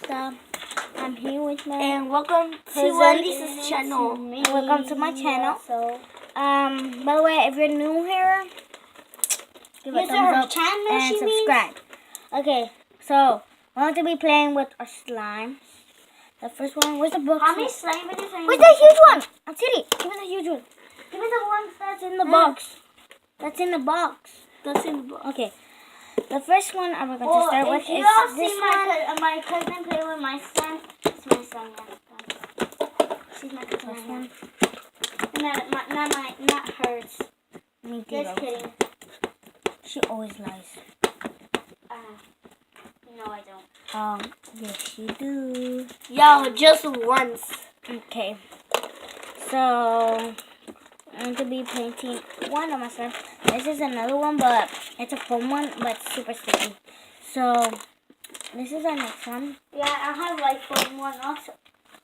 Alyssa. I'm here with my And welcome to Alyssa's channel. Welcome to my channel. By the way, if you're new here, give a thumbs up and subscribe. Okay, so we're going to be playing with our slimes. The first one, where's the box? How many slime is it? Where's the huge one? I'm kidding. Give me the huge one. Give me the one that's in the box. That's in the box. That's in the box. Okay. The first one I'm going to start with is this one. My cousin play with my slime. It's my slime. She's my cousin. This one. Not hers. Me too. Just kidding. She always lies. No, I don't. Yes, you do. Yo, just once. Okay. So, I'm going to be painting one of my slimes. This is another one, but it's a foam one, but it's super sticky. So, this is our next one. Yeah, I have like foam one also.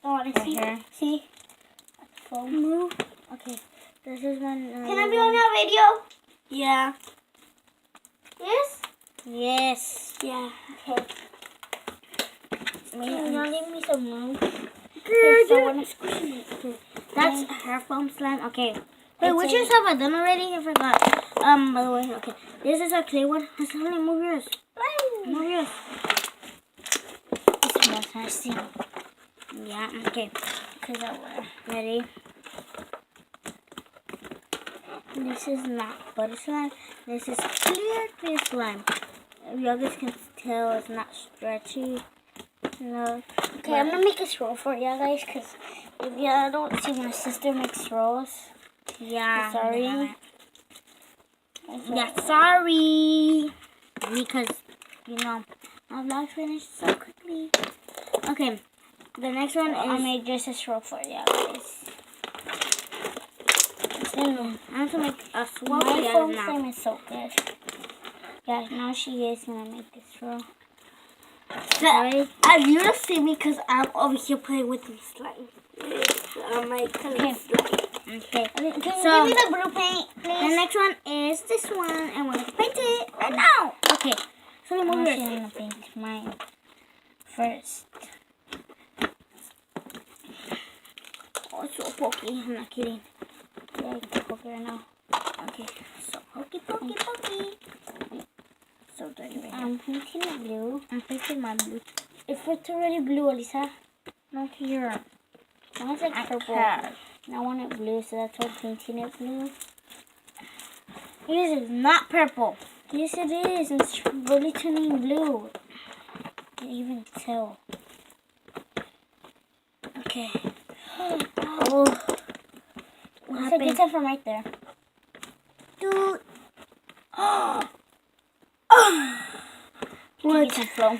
I want to see. Here. See? Foam. Move. Okay. This is one. Can I be on that video? Yeah. Yes? Yes. Yeah. Okay. Can you leave me some room? That's her foam slime. Okay. Wait, which ones have I done already? I forgot. By the way, okay. This is our clay one. Honey, move yours. Move yours. This smells nasty. Yeah, okay. Ready? This is not butter slime. This is clear slime. You guys can tell it's not stretchy. No. Okay, I'm gonna make a straw for you guys, because if you don't see, my sister makes straws. Yeah. Sorry. Yeah, sorry. Because, my vlog finished so quickly. Okay, the next one is... I made just a straw for you guys. I have to make a swirl My together foam now. slime is so good. Yeah, now she is gonna make a straw. Sorry. You don't see me because I'm over here playing with the slime. I'm like, Okay. Okay. So, Give me the blue paint, the please. next one is this one, and we're going to paint it right now. Okay, so I'm move yours. gonna paint mine first. Oh, it's so pokey. I'm not kidding. Yeah, you can poke it right now. Okay, so pokey. So dirty right now. I'm painting it blue. I'm painting my blue. If it's already blue, Alyssa, Not here. mine's like purple. Okay. And I want it blue, so that's why I'm painting it blue. This is not purple. Yes, it is. It's really turning blue. I can even tell. Okay. Oh. What So happened? get that from right there. Dude. Give me some flow.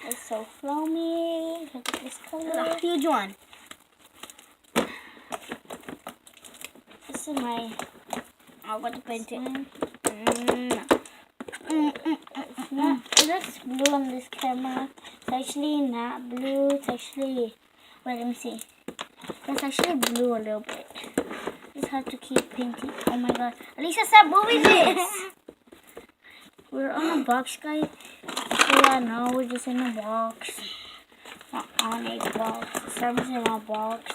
It's so foamy. Look at this color. A huge one. This is my... I'm going to paint it. It looks blue on this camera. It's actually not blue. It's actually... Wait, let me see. It's actually blue a little bit. Just have to keep painting. Oh my god. Alyssa, stop moving this! We're on a box, guys. Yeah, no, we're just in a box. Not on a box. Service in a box.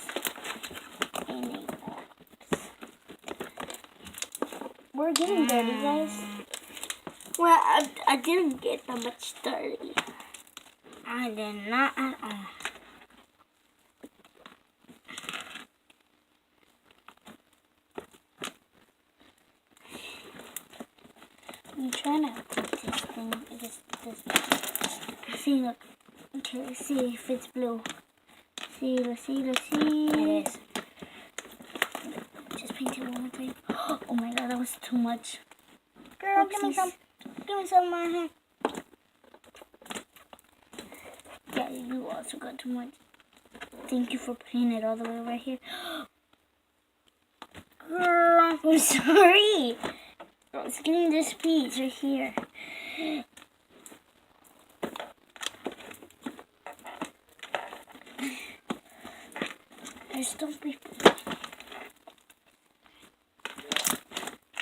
In a box. We're getting dirty, guys. Well, I didn't get that much dirty. I did not at all. I'm trying to put this thing. See, look. Okay, let's see if it's blue. Let's see. It is. Just paint it one more time. Oh my god, that was too much. Girl, give me Oopsies. some. Give me some of my hair. Yeah, you also got too much. Thank you for putting it all the way right here. Girl, I'm sorry. Let's clean this piece right here. There's still people.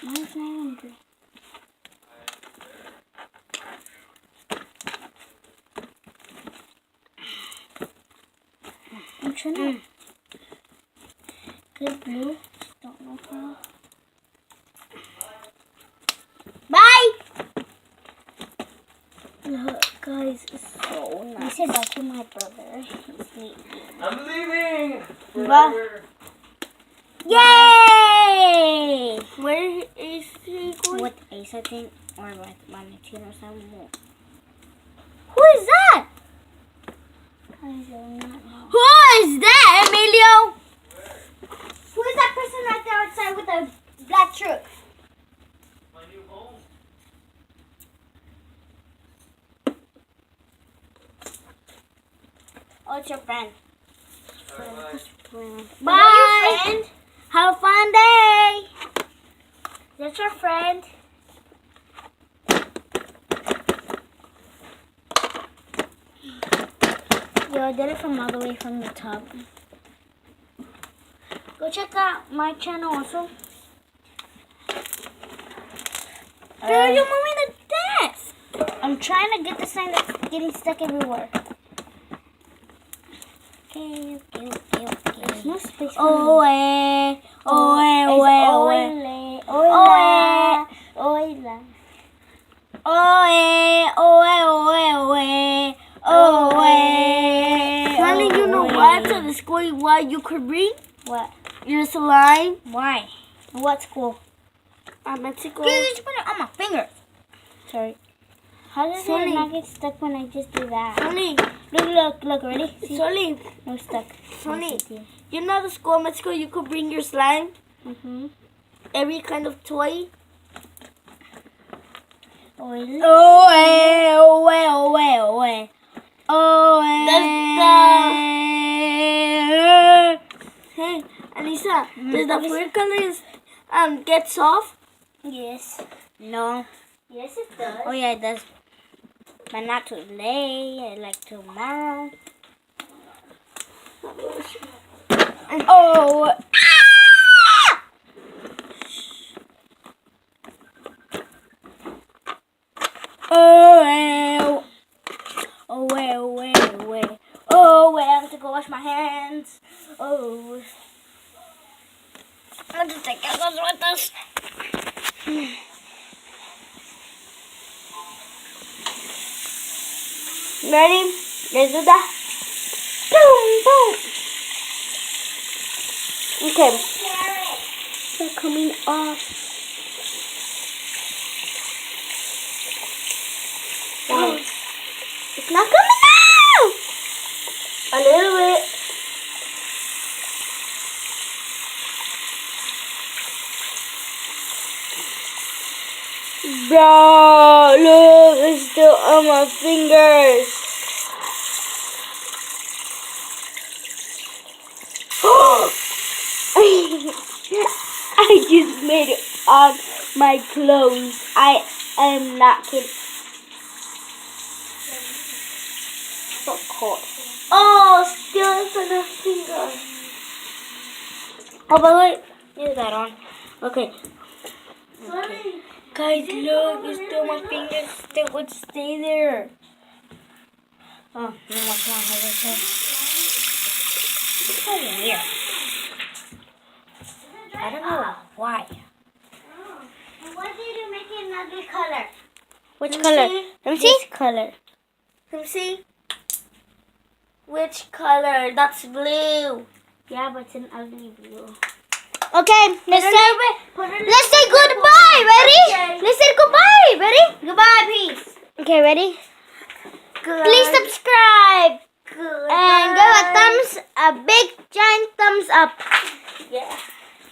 Mine's not hungry. turn up. Good blue. Just don't know how. Bye! Look, guys, it's so nice. I said back to my brother. He's sleeping. I'm leaving. Bye. Yay! Where is he going? With Ace, I think, or with Valentino or something. Who is that? I don't know. Who is that, Emilio? Who is that person right there outside with the black truck? My new home. Oh, it's your friend. Bye. Bye. Your friend? Have a fun day. That's your friend. Yo, I did it from all the way from the top. Go check out my channel also. Dude, you're moving the desk. I'm trying to get the sign that's getting stuck everywhere. Okay. There's no space. Oh, eh. Oh, eh, oh, eh, oh, eh. Oila. Oila. Oh, eh, oh, eh, oh, eh, oh, eh. Oh, eh. Finally, you know oh, what? eh. To the school, what you could bring? What? Your slime. Why? What school? Mexico. You just put it on my finger. Sorry. How does Sorry. it not get stuck when I just do that? Sonny. Look, ready? See? Sonny. No stuck. Sonny. Nice. You know the school in Mexico you could bring your slime? Mm-hmm. Every kind of toy? Oil. Oh, eh, oh, eh, oh, eh, oh, eh. Oh, eh. Hey, Alyssa, does the food colors get soft? Yes. No. Yes, it does. Oh, yeah, it does. But not today. Like tomorrow. Oh. Ah! Oh, well. Oh, well, well, well. Oh, well, I have to go wash my hands. Oh. I'll just take out those with us. Ready? Let's do that. Boom, boom. Okay. They're coming off. Wow. It's not coming out. A little bit. Bro, look, it's still on my fingers. I just made it on my clothes. I am not kidding. So cold. Oh, still it's on my fingers. Oh, by the way, leave that on. Okay. Sorry. Guys, look, it's still my fingers. Still would stay there. Oh, no, what's wrong with this? It's so weird. I don't know why. And why did you make it another color? Which Let me color? see. Let me see. This color. Let me see. Which color? That's blue. Yeah, but it's an ugly blue. Okay, let's say goodbye. Ready? Okay. Let's say goodbye. Ready? Goodbye, peace. Okay, ready? Good. Please subscribe Goodbye. and give a big giant thumbs up. Yeah.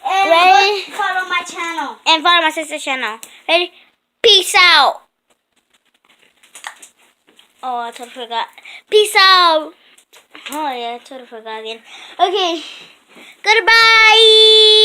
And Ready? follow my channel. And follow my sister's channel. Ready? Peace out. Oh, I totally forgot. Peace out. Oh yeah, I totally forgot again. Okay. Goodbye.